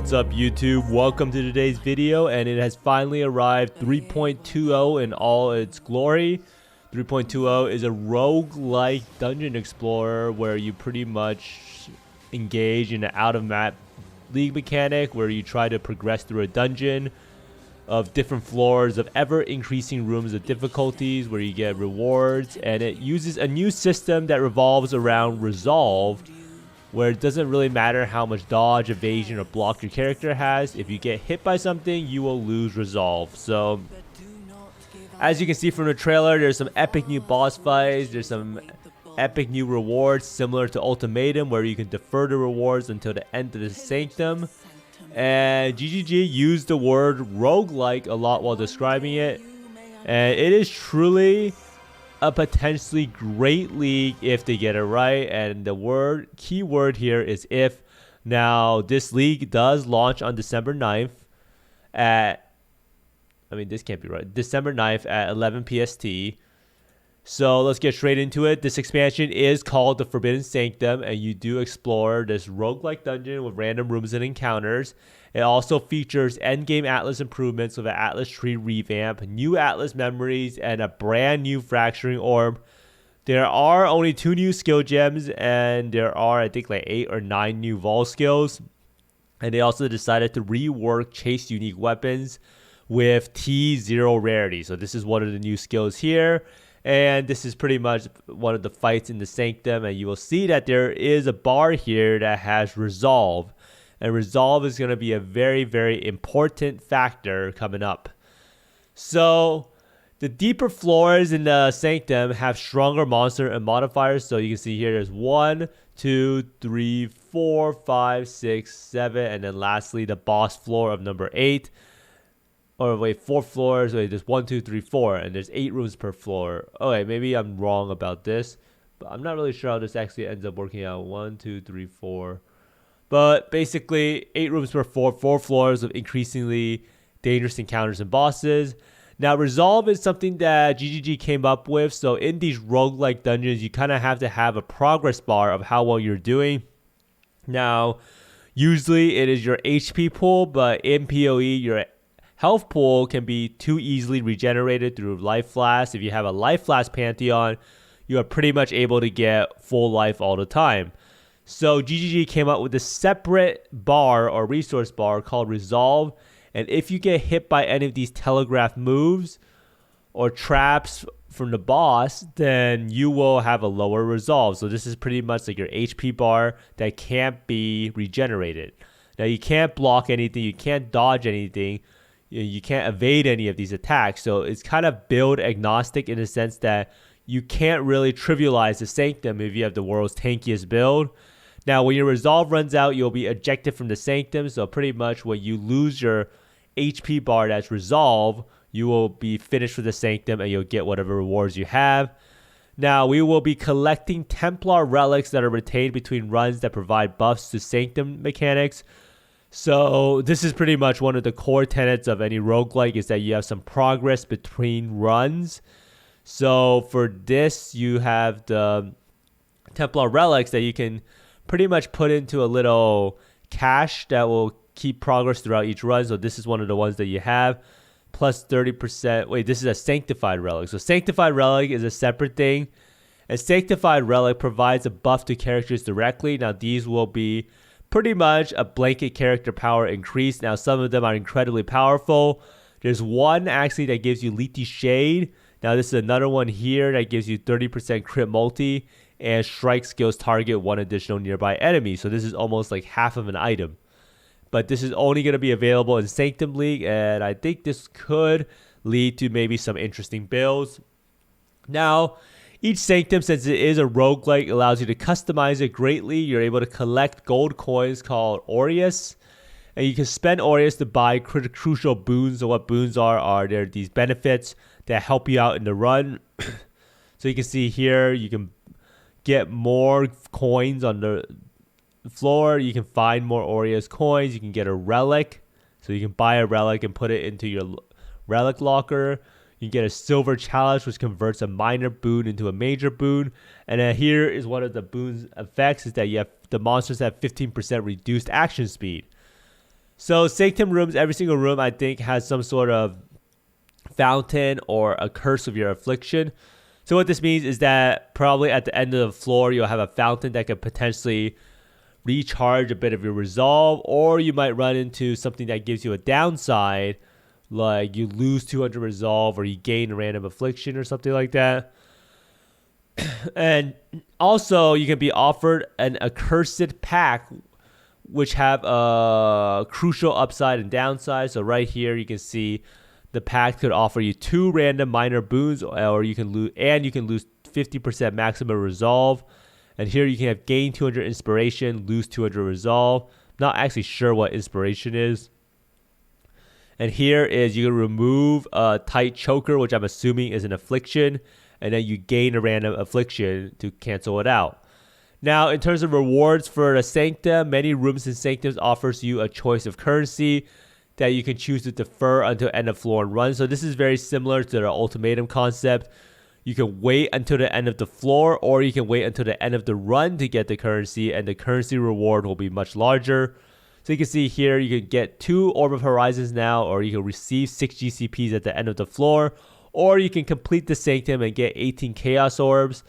What's up YouTube? Welcome to today's video, and it has finally arrived 3.20 in all its glory. 3.20 is a roguelike dungeon explorer where you pretty much engage in an out-of-map league mechanic where you try to progress through a dungeon of different floors of ever-increasing rooms of difficulties where you get rewards, and it uses a new system that revolves around resolve, where it doesn't really matter how much dodge, evasion, or block your character has. If you get hit by something, you will lose resolve. So, as you can see from the trailer, there's some epic new boss fights. There's some epic new rewards similar to Ultimatum, where you can defer the rewards until the end of the Sanctum. And GGG used the word roguelike a lot while describing it. And it is truly a potentially great league if they get it right, and the key word here is if. Now this league does launch on December 9th at, this can't be right, December 9th at 11 PST. So let's get straight into it. This expansion is called the Forbidden Sanctum, and you do explore this roguelike dungeon with random rooms and encounters. It also features Endgame Atlas improvements with an Atlas tree revamp, new Atlas memories, and a brand new Fracturing Orb. There are only 2 new skill gems, and there are, I think, like 8 or 9 new Vaal skills. And they also decided to rework Chase Unique weapons with T0 rarity. So this is one of the new skills here. And this is pretty much one of the fights in the Sanctum, and you will see that there is a bar here that has Resolve. And Resolve is going to be a very, very important factor coming up. So, the deeper floors in the Sanctum have stronger monster and modifiers. So you can see here there's 1, 2, 3, 4, 5, 6, 7, and then lastly the boss floor of number 8. Or wait, 4 floors. Wait, there's 1, 2, 3, 4, and there's 8 rooms per floor. Okay, maybe I'm wrong about this, but I'm not really sure how this actually ends up working out. 1, 2, 3, 4. But basically, 8 rooms per floor, 4 floors of increasingly dangerous encounters and bosses. Now, Resolve is something that GGG came up with. So in these roguelike dungeons, you kind of have to have a progress bar of how well you're doing. Now, usually it is your HP pool, but in PoE, your health pool can be too easily regenerated through Life Flask. If you have a Life Flask Pantheon, you are pretty much able to get full life all the time. So GGG came up with a separate bar or resource bar called Resolve. And if you get hit by any of these telegraph moves or traps from the boss, then you will have a lower resolve. So this is pretty much like your HP bar that can't be regenerated. Now you can't block anything, you can't dodge anything, you can't evade any of these attacks. So it's kind of build agnostic in the sense that you can't really trivialize the Sanctum if you have the world's tankiest build. Now when your resolve runs out, you'll be ejected from the Sanctum. So pretty much when you lose your HP bar that's resolve, you will be finished with the Sanctum and you'll get whatever rewards you have. Now we will be collecting Templar relics that are retained between runs that provide buffs to Sanctum mechanics. So this is pretty much one of the core tenets of any roguelike, is that you have some progress between runs. So for this, you have the Templar relics that you can pretty much put into a little cache that will keep progress throughout each run. So this is one of the ones that you have. Plus 30%. Wait, this is a Sanctified relic. So Sanctified relic is a separate thing. A Sanctified relic provides a buff to characters directly. Now these will be pretty much a blanket character power increase. Now some of them are incredibly powerful. There's one actually that gives you Leafy Shade. Now this is another one here that gives you 30% crit multi, and strike skills target 1 additional nearby enemy. So this is almost like half of an item. But this is only going to be available in Sanctum League, and I think this could lead to maybe some interesting builds. Now, each Sanctum, since it is a roguelike, allows you to customize it greatly. You're able to collect gold coins called Aureus, and you can spend Aureus to buy crucial boons. So what boons are there these benefits that help you out in the run. So you can see here, you can get more coins on the floor. You can find more Aureus coins. You can get a relic. So you can buy a relic and put it into your relic locker. You get a silver chalice, which converts a minor boon into a major boon. And then here is one of the boon's effects, is that you have the monsters have 15% reduced action speed. So Sanctum rooms, every single room I think has some sort of fountain or a curse of your affliction. So what this means is that probably at the end of the floor, you'll have a fountain that could potentially recharge a bit of your resolve, or you might run into something that gives you a downside, like you lose 200 resolve or you gain a random affliction or something like that. And also you can be offered an accursed pack, which have a crucial upside and downside. So right here you can see the pack could offer you 2 random minor boons, or you can lose 50% maximum resolve. And here you can have gain 200 inspiration, lose 200 resolve. Not actually sure what inspiration is. And here is you can remove a tight choker, which I'm assuming is an affliction, and then you gain a random affliction to cancel it out. Now, in terms of rewards for the Sanctum, many rooms in Sanctums offers you a choice of currency that you can choose to defer until end of floor and run. So this is very similar to the ultimatum concept. You can wait until the end of the floor, or you can wait until the end of the run to get the currency, and the currency reward will be much larger. So you can see here, you can get 2 Orb of Horizons now, or you can receive 6 GCPs at the end of the floor, or you can complete the Sanctum and get 18 Chaos Orbs.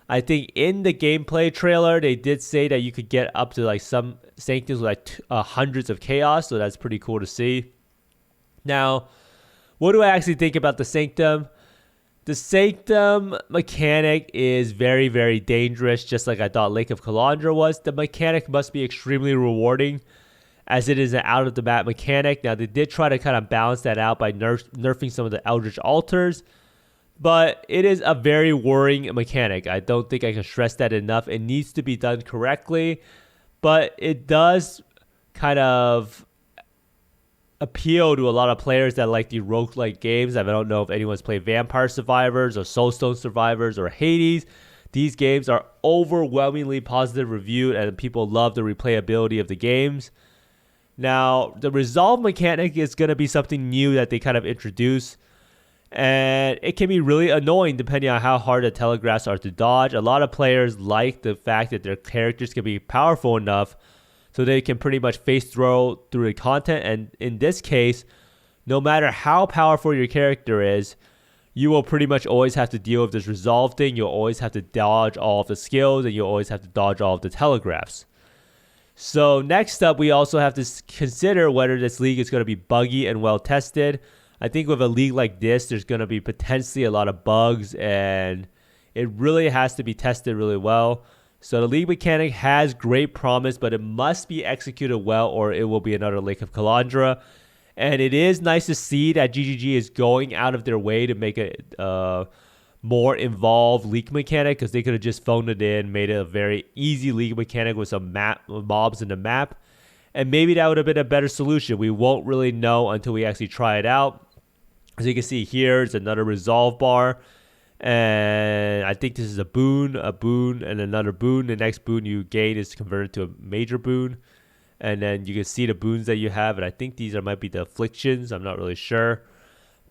I think in the gameplay trailer, they did say that you could get up to like some Sanctums with like hundreds of Chaos, so that's pretty cool to see. Now, what do I actually think about the Sanctum? The Sanctum mechanic is very, very dangerous, just like I thought Lake of Kalandra was. The mechanic must be extremely rewarding, as it is an out-of-the-map mechanic. Now, they did try to kind of balance that out by nerfing some of the Eldritch Altars, but it is a very worrying mechanic. I don't think I can stress that enough. It needs to be done correctly, but it does kind of appeal to a lot of players that like the roguelike games. I don't know if anyone's played Vampire Survivors or Soulstone Survivors or Hades. These games are overwhelmingly positive reviewed, and people love the replayability of the games. Now, the resolve mechanic is going to be something new that they kind of introduce, and it can be really annoying depending on how hard the telegraphs are to dodge. A lot of players like the fact that their characters can be powerful enough so they can pretty much face throw through the content. And in this case, no matter how powerful your character is, you will pretty much always have to deal with this resolve thing. You'll always have to dodge all of the skills, and you'll always have to dodge all of the telegraphs. So next up, we also have to consider whether this league is going to be buggy and well tested. I think with a league like this, there's going to be potentially a lot of bugs, and it really has to be tested really well. So the league mechanic has great promise, but it must be executed well, or it will be another Lake of Kalandra. And it is nice to see that GGG is going out of their way to make a more involved league mechanic, because they could have just phoned it in, made it a very easy league mechanic with some mobs in the map. And maybe that would have been a better solution. We won't really know until we actually try it out. As you can see here, it's another resolve bar. And I think this is a boon, and another boon. The next boon you gain is converted to a major boon. And then you can see the boons that you have. And I think these might be the afflictions. I'm not really sure.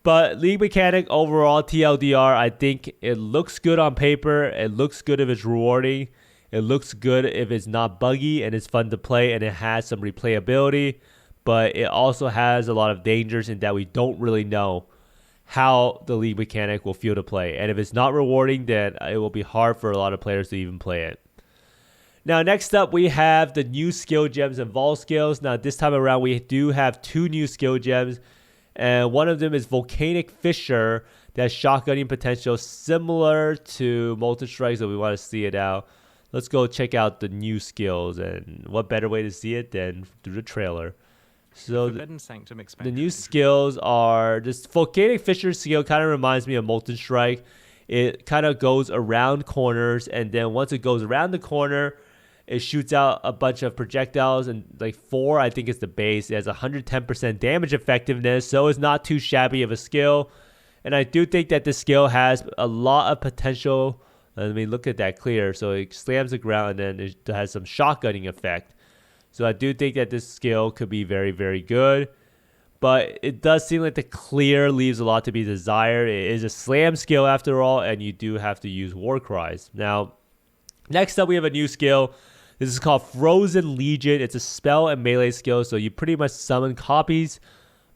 But league mechanic overall, TLDR, I think it looks good on paper. It looks good if it's rewarding. It looks good if it's not buggy and it's fun to play and it has some replayability. But it also has a lot of dangers in that we don't really know how the league mechanic will feel to play. And if it's not rewarding, then it will be hard for a lot of players to even play it. Now, next up, we have the new skill gems and Vaal skills. Now, this time around, we do have 2 new skill gems. And one of them is Volcanic Fissure that has shotgunning potential similar to Molten Strike, so we want to see it out. Let's go check out the new skills. And what better way to see it than through the trailer. So the new skills are this Volcanic Fissure skill kind of reminds me of Molten Strike. It kind of goes around corners, and then once it goes around the corner, it shoots out a bunch of projectiles, and like 4, I think is the base. It has 110% damage effectiveness, so it's not too shabby of a skill. And I do think that this skill has a lot of potential. Let me look at that clear. So it slams the ground, and then it has some shotgunning effect. So I do think that this skill could be very, very good. But it does seem like the clear leaves a lot to be desired. It is a slam skill after all, and you do have to use war cries. Now, next up we have a new skill. This is called Frozen Legion. It's a spell and melee skill, so you pretty much summon copies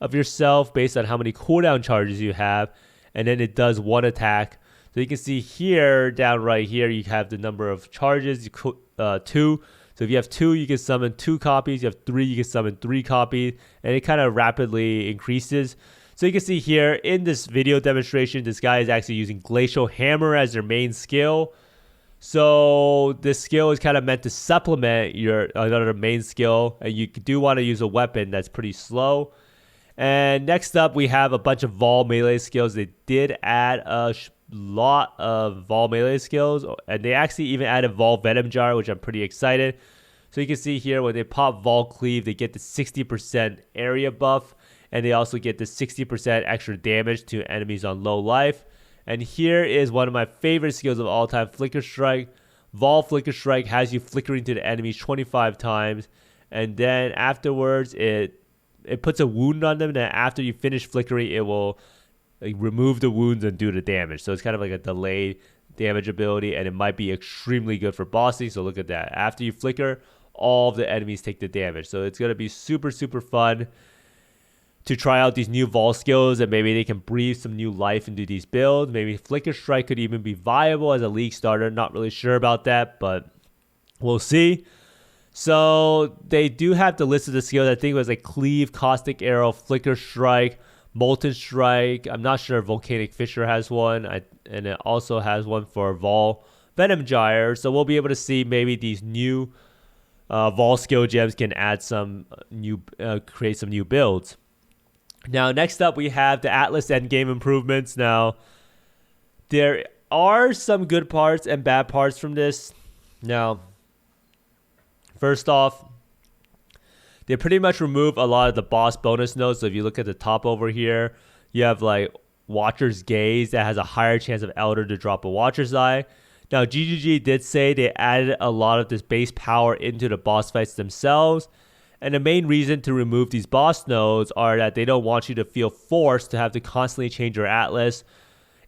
of yourself based on how many cooldown charges you have, and then it does one attack. So you can see here, down right here, you have the number of charges, 2. So if you have 2, you can summon 2 copies. You have 3, you can summon 3 copies, and it kind of rapidly increases. So you can see here in this video demonstration, this guy is actually using Glacial Hammer as their main skill. So this skill is kind of meant to supplement your another main skill, and you do want to use a weapon that's pretty slow. And next up, we have a bunch of Vaal melee skills. They did add a lot of Vaal melee skills, and they actually even added Vaal Venom Jar, which I'm pretty excited. So you can see here when they pop Vaal Cleave, they get the 60% area buff, and they also get the 60% extra damage to enemies on low life. And here is one of my favorite skills of all time, Flicker Strike. Vaal Flicker Strike has you flickering to the enemies 25 times, and then afterwards it puts a wound on them, and then after you finish flickering, it will remove the wounds and do the damage. So it's kind of like a delayed damage ability, and it might be extremely good for bossing. So look at that. After you flicker, all of the enemies take the damage. So it's going to be super, super fun to try out these new Vaal skills, and maybe they can breathe some new life into these builds. Maybe Flicker Strike could even be viable as a league starter. Not really sure about that, but we'll see. So they do have the list of the skills. I think it was like Cleave, Caustic Arrow, Flicker Strike, Molten Strike. I'm not sure if Volcanic Fissure has one, and it also has one for Vaal Venom Gyre. So we'll be able to see maybe these new Vaal skill gems can add some new, create some new builds. Now, next up, we have the Atlas Endgame improvements. Now, there are some good parts and bad parts from this. Now, first off, they pretty much remove a lot of the boss bonus nodes. So if you look at the top over here, you have like Watcher's Gaze that has a higher chance of Elder to drop a Watcher's Eye. Now, GGG did say they added a lot of this base power into the boss fights themselves. And the main reason to remove these boss nodes are that they don't want you to feel forced to have to constantly change your Atlas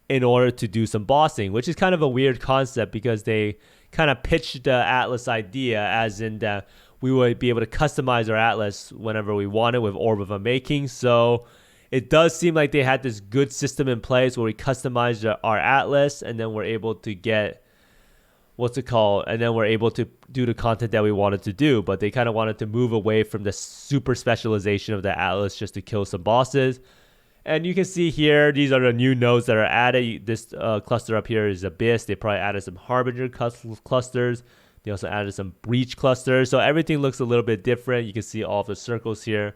in order to do some bossing, which is kind of a weird concept because they kind of pitched the Atlas idea as in that we would be able to customize our Atlas whenever we wanted with Orb of Unmaking. So it does seem like they had this good system in place where we customized our Atlas, and then we're able to get and then we're able to do the content that we wanted to do. But they kind of wanted to move away from the super specialization of the Atlas just to kill some bosses. And you can see here, these are the new nodes that are added. This cluster up here is Abyss. They probably added some Harbinger clusters. They also added some Breach clusters. So everything looks a little bit different. You can see all of the circles here.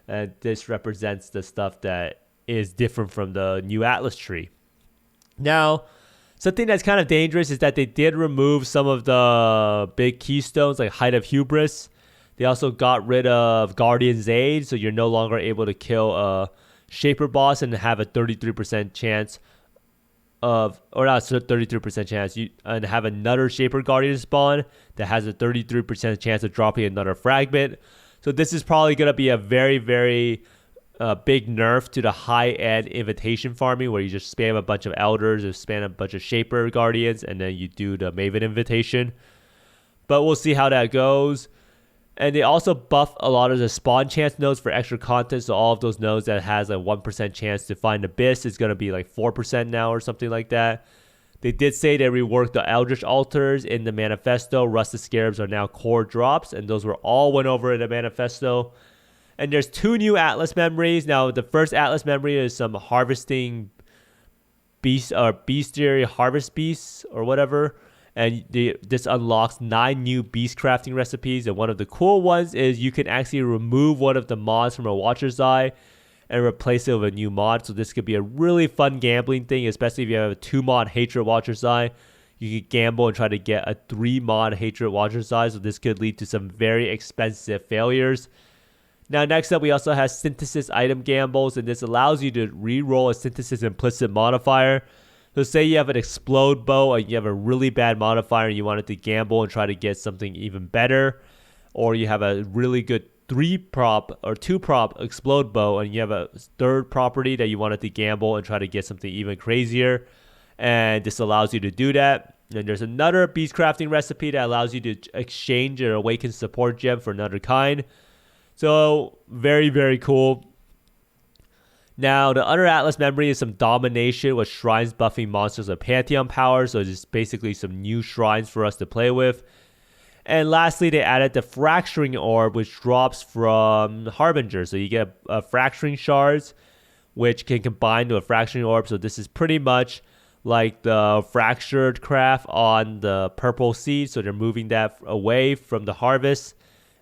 And this represents the stuff that is different from the new Atlas tree. Now, something that's kind of dangerous is that they did remove some of the big keystones like Height of Hubris. They also got rid of Guardian's Aid, so you're no longer able to kill a Shaper boss and have a 33% chance of, or not 33% chance, and have another Shaper Guardian spawn that has a 33% chance of dropping another fragment. So this is probably going to be a very, very big nerf to the high-end invitation farming where you just spam a bunch of elders or spam a bunch of Shaper Guardians and then you do the Maven invitation. But we'll see how that goes. And they also buff a lot of the spawn chance nodes for extra content. So all of those nodes that has a 1% chance to find Abyss is going to be like 4% now or something like that. They did say they reworked the Eldritch Altars in the Manifesto. Rusted Scarabs are now core drops, and those were all went over in the Manifesto. And there's 2 new Atlas memories. Now, the first Atlas memory is some harvesting beast or bestiary harvest beasts or whatever. And this unlocks 9 new beast crafting recipes. And one of the cool ones is you can actually remove one of the mods from a Watcher's Eye and replace it with a new mod. So this could be a really fun gambling thing, especially if you have a 2-mod Hatred Watcher's Eye. You could gamble and try to get a 3-mod Hatred Watcher's Eye. So this could lead to some very expensive failures. Now, next up, we also have Synthesis Item Gambles, and this allows you to re-roll a Synthesis Implicit modifier. So say you have an Explode Bow and you have a really bad modifier and you wanted to gamble and try to get something even better, or you have a really good 3-prop or 2-prop Explode Bow and you have a 3rd property that you wanted to gamble and try to get something even crazier, and this allows you to do that. And there's another beast crafting recipe that allows you to exchange an awakened support gem for another kind. So very, very cool. Now, the other Atlas memory is some domination with shrines buffing monsters with Pantheon power. So just basically some new shrines for us to play with. And lastly, they added the fracturing orb, which drops from Harbinger. So you get fracturing shards, which can combine to a fracturing orb. So this is pretty much like the fractured craft on the purple seed. So they're moving that away from the harvest.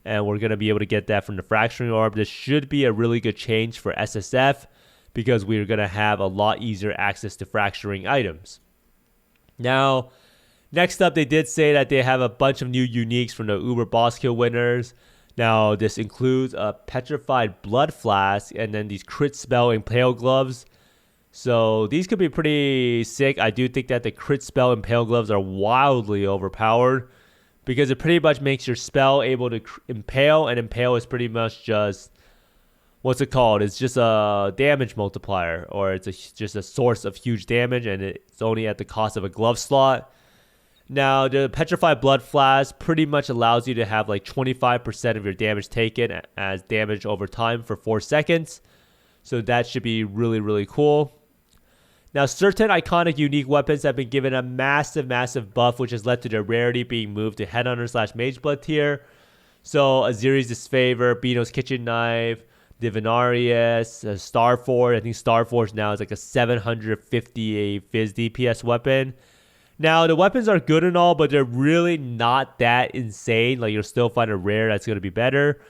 And we're going to be able to get that from the fracturing orb. This should be a really good change for SSF, because we're going to have a lot easier access to fracturing items. Now, next up, they did say that they have a bunch of new uniques from the Uber Boss Kill winners. Now, this includes a Petrified Blood Flask and then these Crit Spell Impale Gloves. So these could be pretty sick. I do think that the Crit Spell Impale Gloves are wildly overpowered, because it pretty much makes your spell able to impale, and impale is pretty much just, what's it called? It's just a damage multiplier, or it's just a source of huge damage, and it's only at the cost of a glove slot. Now, the Petrified Blood Flask pretty much allows you to have like 25% of your damage taken as damage over time for 4 seconds. So that should be really, really cool. Now, certain iconic unique weapons have been given a massive, massive buff, which has led to their rarity being moved to Headhunter/Mageblood tier. So, Aziri's Disfavor, Beano's Kitchen Knife, Divinarius, Starforge. I think Starforge now is like a 750 Fizz DPS weapon. Now, the weapons are good and all, but they're really not that insane. Like, you'll still find a rare that's going to be better.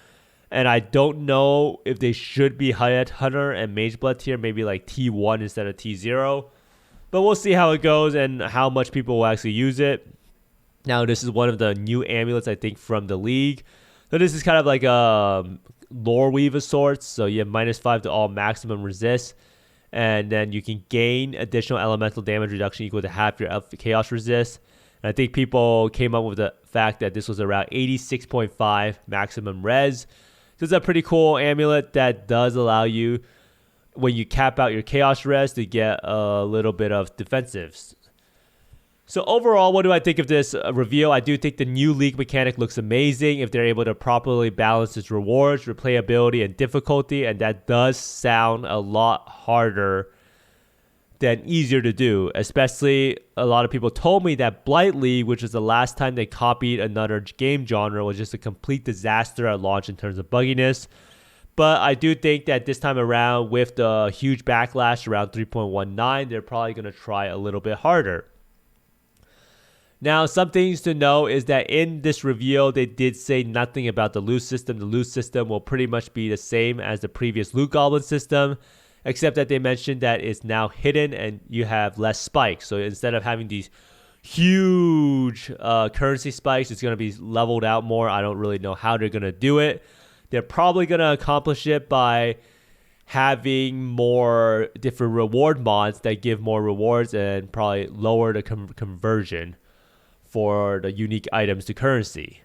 And I don't know if they should be Hunter and Mageblood tier, maybe like T1 instead of T0. But we'll see how it goes and how much people will actually use it. Now, this is one of the new amulets, I think, from the league. So this is kind of like a lore weave of sorts. So you have -5 to all maximum resist. And then you can gain additional elemental damage reduction equal to half your chaos resist. And I think people came up with the fact that this was around 86.5 maximum res. So it's a pretty cool amulet that does allow you, when you cap out your chaos res, to get a little bit of defensives. So overall, what do I think of this reveal? I do think the new league mechanic looks amazing if they're able to properly balance its rewards, replayability, and difficulty. And that does sound a lot harder than easier to do. Especially, a lot of people told me that Blight League, which was the last time they copied another game genre, was just a complete disaster at launch in terms of bugginess. But I do think that this time around, with the huge backlash around 3.19, they're probably going to try a little bit harder. Now, some things to know is that in this reveal, they did say nothing about the loot system. The loot system will pretty much be the same as the previous loot goblin system, except that they mentioned that it's now hidden and you have less spikes. So instead of having these huge currency spikes, it's going to be leveled out more. I don't really know how they're going to do it. They're probably going to accomplish it by having more different reward mods that give more rewards and probably lower the conversion for the unique items to currency.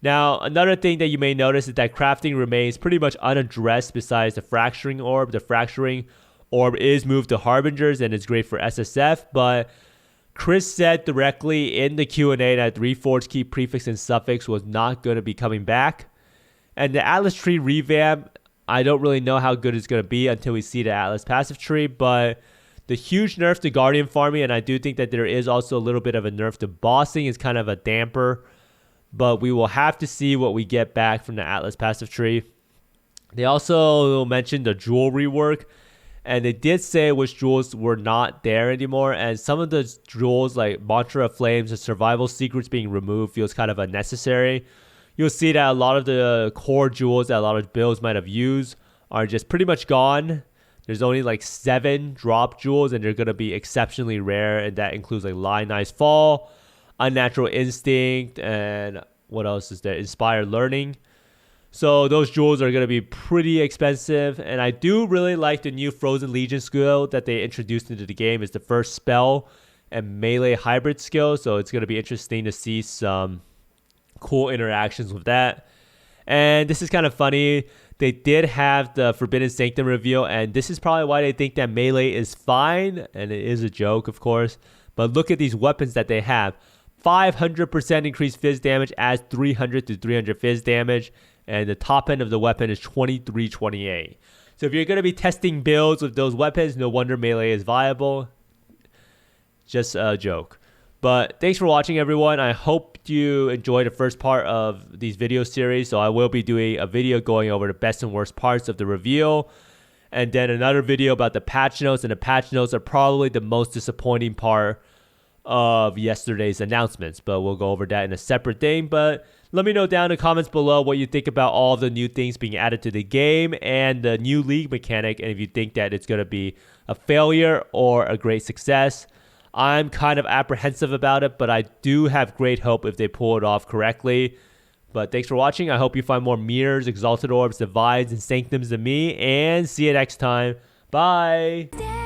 Now, another thing that you may notice is that crafting remains pretty much unaddressed besides the fracturing orb. The fracturing orb is moved to Harbingers and it's great for SSF, but Chris said directly in the Q&A that Reforged key prefix and suffix was not going to be coming back. And the Atlas tree revamp, I don't really know how good it's going to be until we see the Atlas passive tree, but the huge nerf to Guardian farming, and I do think that there is also a little bit of a nerf to bossing, is kind of a damper. But we will have to see what we get back from the Atlas passive tree. They also mentioned the jewel rework, and they did say which jewels were not there anymore. And some of the jewels, like Mantra of Flames and Survival Secrets being removed, feels kind of unnecessary. You'll see that a lot of the core jewels that a lot of builds might have used are just pretty much gone. There's only like 7 drop jewels, and they're going to be exceptionally rare. And that includes like Lionized Fall, Unnatural Instinct, and what else is there? Inspired Learning. So those jewels are going to be pretty expensive. And I do really like the new Frozen Legion skill that they introduced into the game. It's the first spell and melee hybrid skill. So it's going to be interesting to see some cool interactions with that. And this is kind of funny. They did have the Forbidden Sanctum reveal, and this is probably why they think that melee is fine, and it is a joke, of course. But look at these weapons that they have. 500% increased fizz damage, adds 300 to 300 fizz damage, and the top end of the weapon is 2328. So if you're going to be testing builds with those weapons, no wonder melee is viable. Just a joke. But thanks for watching, everyone. I hope you enjoyed the first part of these video series. So I will be doing a video going over the best and worst parts of the reveal, and then another video about the patch notes. And the patch notes are probably the most disappointing part of yesterday's announcements, but we'll go over that in a separate thing. But let me know down in the comments below what you think about all of the new things being added to the game and the new league mechanic, and if you think that it's going to be a failure or a great success. I'm kind of apprehensive about it, but I do have great hope if they pull it off correctly. But thanks for watching. I hope you find more mirrors, exalted orbs, divides, and sanctums than me, and see you next time. Bye!